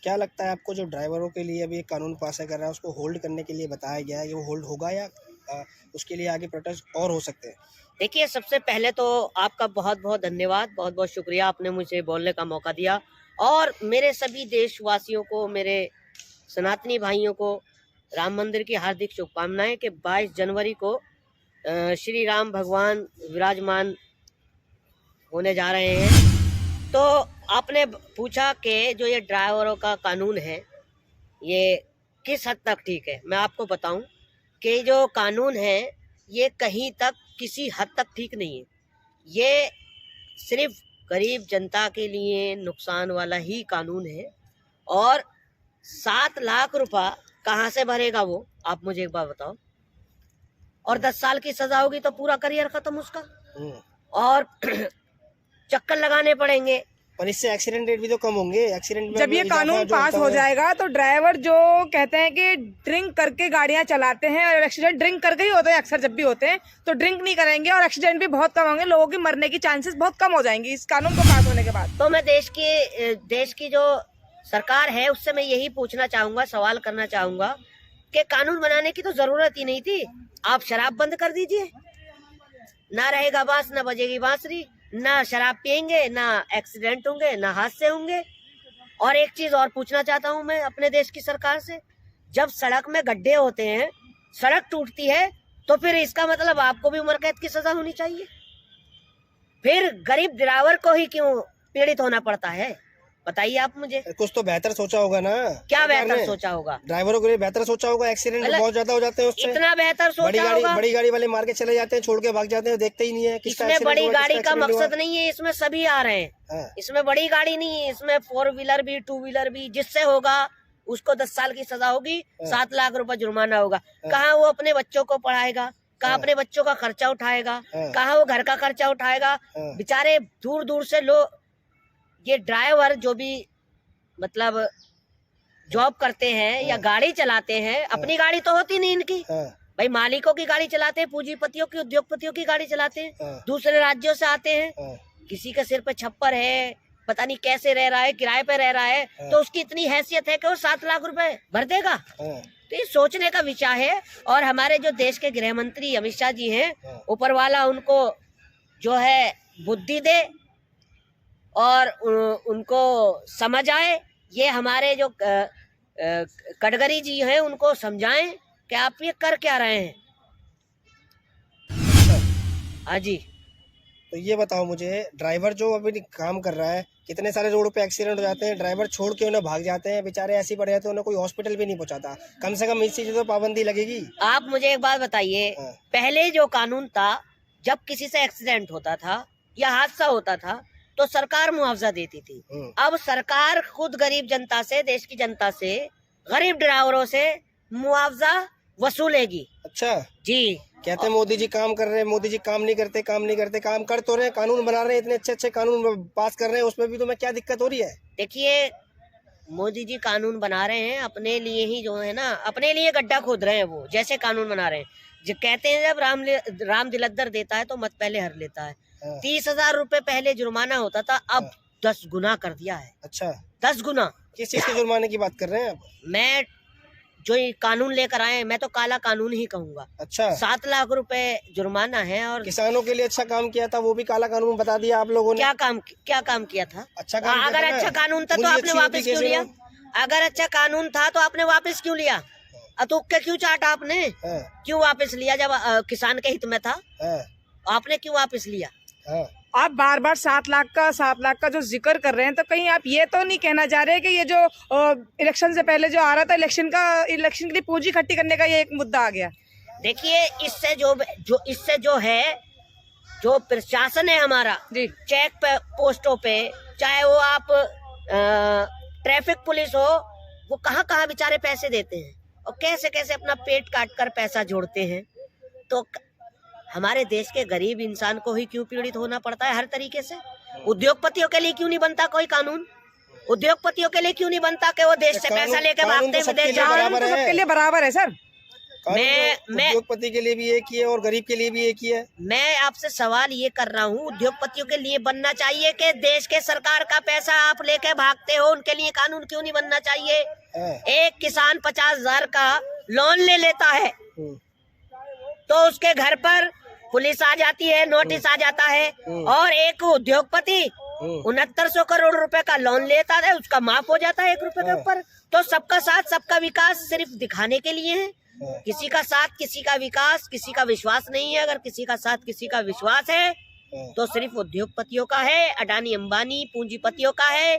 क्या लगता है आपको, जो ड्राइवरों के लिए अभी एक कानून पास कर रहा है उसको होल्ड करने के लिए बताया गया है, ये वो होल्ड होगा या उसके लिए आगे प्रोटेस्ट और हो सकते हैं? देखिए, सबसे पहले तो आपका बहुत बहुत धन्यवाद, बहुत बहुत शुक्रिया, आपने मुझे बोलने का मौका दिया। और मेरे सभी देशवासियों को, मेरे सनातनी भाइयों को राम मंदिर की हार्दिक शुभकामनाएं कि 22 जनवरी को श्री राम भगवान विराजमान होने जा रहे हैं। तो आपने पूछा कि जो ये ड्राइवरों का कानून है ये किस हद तक ठीक है। मैं आपको बताऊं कि जो कानून है ये कहीं तक किसी हद तक ठीक नहीं है। ये सिर्फ गरीब जनता के लिए नुकसान वाला ही कानून है। और 7 लाख रुपया कहाँ से भरेगा वो, आप मुझे एक बार बताओ। और 10 साल की सजा होगी तो पूरा करियर खत्म उसका, और चक्कर लगाने पड़ेंगे। पर इससे एक्सीडेंट रेट भी तो कम होंगे। एक्सीडेंट जब ये कानून पास हो जाएगा तो ड्राइवर जो कहते हैं कि ड्रिंक करके गाड़ियां चलाते हैं, और एक्सीडेंट ड्रिंक करके ही होते हैं अक्सर, जब भी होते हैं तो ड्रिंक नहीं करेंगे और एक्सीडेंट भी बहुत कम होंगे, लोगों की मरने की चांसेस बहुत कम हो जाएंगी इस कानून को पास होने के बाद। तो मैं देश की जो सरकार है उससे मैं यही पूछना चाहूंगा, सवाल करना चाहूंगा कि कानून बनाने की तो जरूरत ही नहीं थी। आप शराब बंद कर दीजिए, ना रहेगा बांस, ना बजेगी बांसुरी, ना शराब पियेंगे, ना एक्सीडेंट होंगे, ना हादसे होंगे। और एक चीज और पूछना चाहता हूं मैं अपने देश की सरकार से, जब सड़क में गड्ढे होते हैं, सड़क टूटती है, तो फिर इसका मतलब आपको भी उम्र कैद की सजा होनी चाहिए। फिर गरीब ड्राइवर को ही क्यों पीड़ित होना पड़ता है, बताइए आप मुझे। कुछ तो बेहतर सोचा होगा ना। क्या बेहतर सोचा होगा? ड्राइवरों के लिए बेहतर सोचा होगा। एक्सीडेंट बहुत ज्यादा हो जाते हैं उससे। इतना बेहतर सोचा होगा? बड़ी गाड़ी वाले मार के चले जाते हैं, छोड़ के भाग जाते हैं, देखते ही नहीं है। इसमें बड़ी गाड़ी का मकसद नहीं है, इसमें सभी आ रहे हैं। इसमें बड़ी गाड़ी नहीं है, इसमें 4 व्हीलर भी, 2 व्हीलर भी। जिससे होगा उसको 10 साल की सजा होगी, 7 लाख रुपए जुर्माना होगा। कहाँ वो अपने बच्चों को पढ़ाएगा, कहाँ अपने बच्चों का खर्चा उठाएगा, कहाँ वो घर का खर्चा उठाएगा। बेचारे दूर दूर से लोग, ये ड्राइवर जो भी मतलब जॉब करते हैं या गाड़ी चलाते हैं, अपनी गाड़ी तो होती नहीं इनकी भाई, मालिकों की गाड़ी चलाते हैं, पूंजीपतियों की, उद्योगपतियों की गाड़ी चलाते हैं, दूसरे राज्यों से आते हैं। किसी के सिर पे छप्पर है, पता नहीं कैसे रह रहा है, किराए पे रह रहा है, तो उसकी इतनी हैसियत है कि वो 7 लाख रुपए भर देगा। तो ये सोचने का विषय है। और हमारे जो देश के गृह मंत्री अमित शाह जी हैं, ऊपर वाला उनको जो है बुद्धि दे और उनको समझ आए। ये हमारे जो गडकरी जी हैं उनको समझाएं कि आप ये कर क्या रहे हैं। हाँ जी। तो ये बताओ मुझे, ड्राइवर जो अभी काम कर रहा है, कितने सारे रोड पे एक्सीडेंट हो जाते हैं, ड्राइवर छोड़ के उन्हें भाग जाते हैं, बेचारे ऐसे पड़ जाते हैं, उन्हें कोई हॉस्पिटल भी नहीं पहुंचाता। कम से कम इस चीज तो पाबंदी लगेगी। आप मुझे एक बात बताइए, पहले जो कानून था, जब किसी से एक्सीडेंट होता था या हादसा होता था तो सरकार मुआवजा देती थी। अब सरकार खुद गरीब जनता से, देश की जनता से, गरीब ड्राइवरों से मुआवजा वसूलेगी। अच्छा जी। कहते हैं मोदी जी काम कर रहे हैं, मोदी जी काम नहीं करते। काम कर तो रहे हैं, कानून बना रहे हैं, इतने अच्छे अच्छे कानून पास कर रहे हैं, उसमें भी तुम्हें क्या दिक्कत हो रही है? देखिए, मोदी जी कानून बना रहे हैं अपने लिए ही, जो है ना, अपने लिए गड्ढा खोद रहे हैं। वो जैसे कानून बना रहे हैं, जो कहते हैं जब राम दिलद्दर देता है तो मत पहले हर लेता है। 30,000 रुपए पहले जुर्माना होता था, अब 10 गुना कर दिया है। अच्छा, 10 गुना। किस चीज के जुर्माने की बात कर रहे हैं आप? मैं जो ये कानून लेकर आए, मैं तो काला कानून ही कहूंगा। अच्छा, 7 लाख रुपए जुर्माना है। और किसानों के लिए अच्छा काम किया था, वो भी काला कानून बता दिया आप लोगों ने। क्या काम किया था? अच्छा काम अगर अच्छा कानून था तो आपने वापस क्यों लिया? अगर अच्छा कानून था तो आपने वापस क्यों लिया? अतुक्के क्यों चाटा आपने? क्यों वापस लिया? जब किसान के हित में था आपने क्यों वापस लिया? आप बार बार 7 लाख का जो जिक्र कर रहे हैं, तो कहीं आप ये तो नहीं कहना चाह रहे कि ये जो इलेक्शन से पहले जो आ रहा था, इलेक्शन के लिए पूंजी इकट्ठी करने का ये एक मुद्दा आ गया? देखिए, इससे जो है, जो प्रशासन है हमारा, चेक पोस्टों पे, चाहे वो आप ट्रैफिक पुलिस हो, वो कहाँ बेचारे पैसे देते हैं और कैसे कैसे अपना पेट काट कर पैसा जोड़ते हैं। तो हमारे देश के गरीब इंसान को ही क्यों पीड़ित होना पड़ता है हर तरीके से? उद्योगपतियों के लिए क्यों नहीं बनता कोई कानून? उद्योगपतियों के लिए क्यों नहीं बनता कि वो देश से पैसा लेके भागते हैं विदेश? सबके लिए बराबर है सर। मैं उद्योगपति के लिए भी एक ही है और गरीब के लिए भी एक ही है। मैं आपसे सवाल ये कर रहा हूँ, उद्योगपतियों के लिए बनना चाहिए कि देश के सरकार का पैसा आप लेके भागते हो, उनके लिए कानून क्यों नहीं बनना चाहिए? एक किसान 50,000 का लोन ले लेता है तो उसके घर पर पुलिस आ जाती है, नोटिस आ जाता है, और एक उद्योगपति 6900 करोड़ रुपए का लोन लेता है, उसका माफ हो जाता है 1 रुपए के ऊपर। तो सबका साथ सबका विकास सिर्फ दिखाने के लिए है। किसी का साथ किसी का विकास, किसी का विश्वास नहीं है। अगर किसी का साथ किसी का विश्वास है तो सिर्फ उद्योगपतियों का है, अडानी अंबानी पूंजीपतियों का है,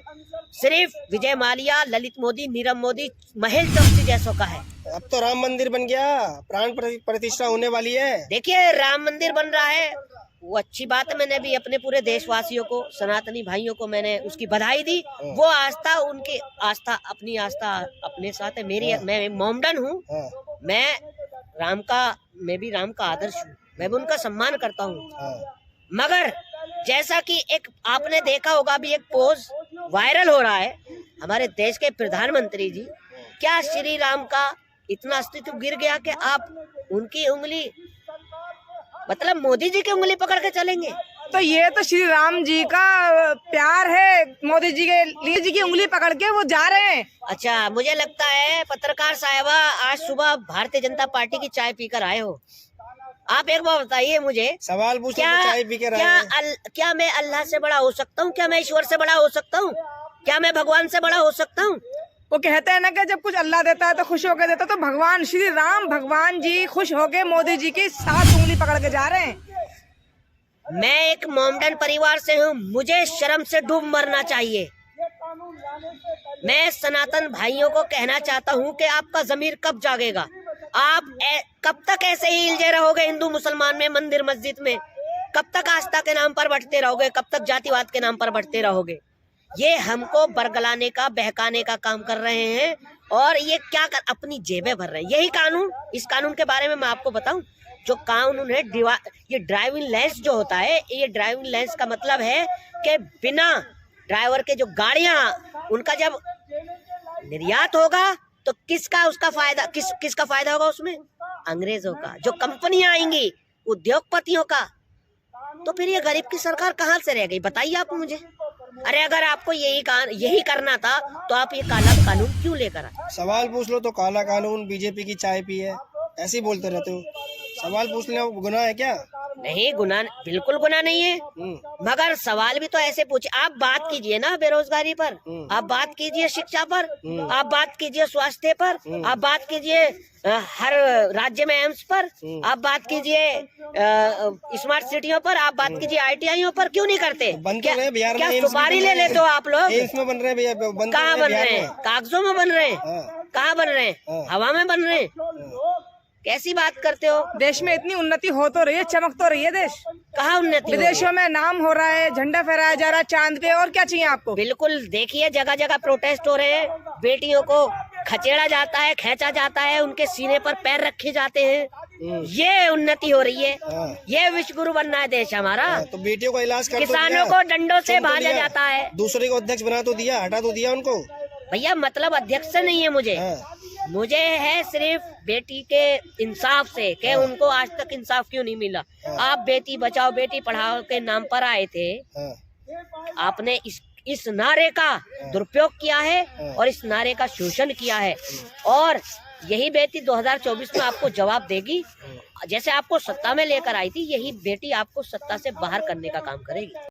सिर्फ विजय माल्या, ललित मोदी, नीरव मोदी, महेश जोशी जैसों का है। अब तो राम मंदिर बन गया, प्राण प्रतिष्ठा होने वाली है। देखिए राम मंदिर बन रहा है, वो अच्छी बात है। मैंने भी अपने पूरे देशवासियों को, सनातनी भाइयों को मैंने उसकी बधाई दी। वो आस्था, उनकी आस्था, अपनी आस्था अपने साथ है। मैं मोमडन हूँ, मैं भी राम का आदर्श हूँ, मैं भी उनका सम्मान करता हूँ। मगर जैसा कि एक आपने देखा होगा, अभी एक पोज वायरल हो रहा है, हमारे देश के प्रधानमंत्री जी, क्या श्री राम का इतना अस्तित्व गिर गया कि आप उनकी उंगली, मतलब मोदी जी की उंगली पकड़ के चलेंगे? तो ये तो श्री राम जी का प्यार है, मोदी जी के लिए जी की उंगली पकड़ के वो जा रहे हैं। अच्छा, मुझे लगता है पत्रकार साहिबा आज सुबह भारतीय जनता पार्टी की चाय पीकर आए हो। आप एक बार बताइए मुझे, सवाल पूछ चाय पी के क्या मैं अल्लाह से बड़ा हो सकता हूँ? क्या मैं ईश्वर से बड़ा हो सकता हूँ? क्या मैं भगवान से बड़ा हो सकता हूँ? वो कहते हैं ना कि जब कुछ अल्लाह देता है तो खुश होकर देता, तो भगवान श्री राम भगवान जी खुश होके मोदी जी की 7 उंगली पकड़ के जा रहे हैं। मैं एक मोमडन परिवार से हूँ, मुझे शर्म से डूब मरना चाहिए। मैं सनातन भाइयों को कहना चाहता हूँ कि आपका जमीर कब जागेगा? आप कब तक ऐसे ही हिलजे रहोगे हिंदू मुसलमान में, मंदिर मस्जिद में? कब तक आस्था के नाम पर बढ़ते रहोगे? कब तक जातिवाद के नाम पर बढ़ते रहोगे? ये हमको बरगलाने का, बहकाने का काम कर रहे हैं, और ये क्या अपनी जेबें भर रहे हैं। यही कानून, इस कानून के बारे में मैं आपको बताऊं, जो कानून है ये ड्राइविंग लाइसेंस जो होता है, ये ड्राइविंग लाइसेंस का मतलब है कि बिना ड्राइवर के जो गाड़ियां, उनका जब निर्यात होगा तो किसका उसका फायदा, किसका फायदा होगा उसमें? अंग्रेजों का। जो कंपनियां आएंगी उद्योगपतियों का। तो फिर ये गरीब की सरकार कहाँ से रह गई, बताइए आप मुझे। अरे अगर आपको यही करना था तो आप ये काला कानून क्यों लेकर आए? सवाल पूछ लो तो काला कानून, बीजेपी की चाय पी है, ऐसे ही बोलते रहते हो। सवाल पूछना गुनाह है क्या? नहीं, गुनाह बिल्कुल गुनाह नहीं है, मगर सवाल भी तो ऐसे पूछे। आप बात कीजिए ना बेरोजगारी पर, आप बात कीजिए शिक्षा पर, आप बात कीजिए स्वास्थ्य पर, आप बात कीजिए हर राज्य में एम्स पर, आप बात कीजिए स्मार्ट सिटियों पर, आप बात कीजिए ITI पर। क्यों नहीं करते? क्या सुपारी ले लेते हो आप लोग? इसमें बन रहे हैं, कहाँ बन रहे हैं? कागजों में बन रहे हैं? कहाँ बन रहे हैं? हवा में बन रहे हैं? कैसी बात करते हो? देश में इतनी उन्नति हो तो रही है, चमक तो रही है देश। कहाँ उन्नति? विदेशों में नाम हो रहा है, झंडा फहराया जा रहा है चांद पे, और क्या चाहिए आपको? बिल्कुल, देखिए जगह जगह प्रोटेस्ट हो रहे हैं, बेटियों को खचेड़ा जाता है, खींचा जाता है, उनके सीने पर पैर रखे जाते हैं। ये उन्नति हो रही है, ये विश्व गुरु बनना है देश हमारा। तो बेटियों का इलाज कर किसानों को डंडों से भाजा जाता है। दूसरे को अध्यक्ष बना तो दिया, हटा तो दिया उनको। भैया मतलब अध्यक्ष से नहीं है मुझे है सिर्फ बेटी के इंसाफ से, कि उनको आज तक इंसाफ क्यों नहीं मिला। आप बेटी बचाओ बेटी पढ़ाओ के नाम पर आए थे, आपने इस नारे का दुरुपयोग किया है और इस नारे का शोषण किया है, और यही बेटी 2024 में आपको जवाब देगी। जैसे आपको सत्ता में लेकर आई थी, यही बेटी आपको सत्ता से बाहर करने का काम करेगी।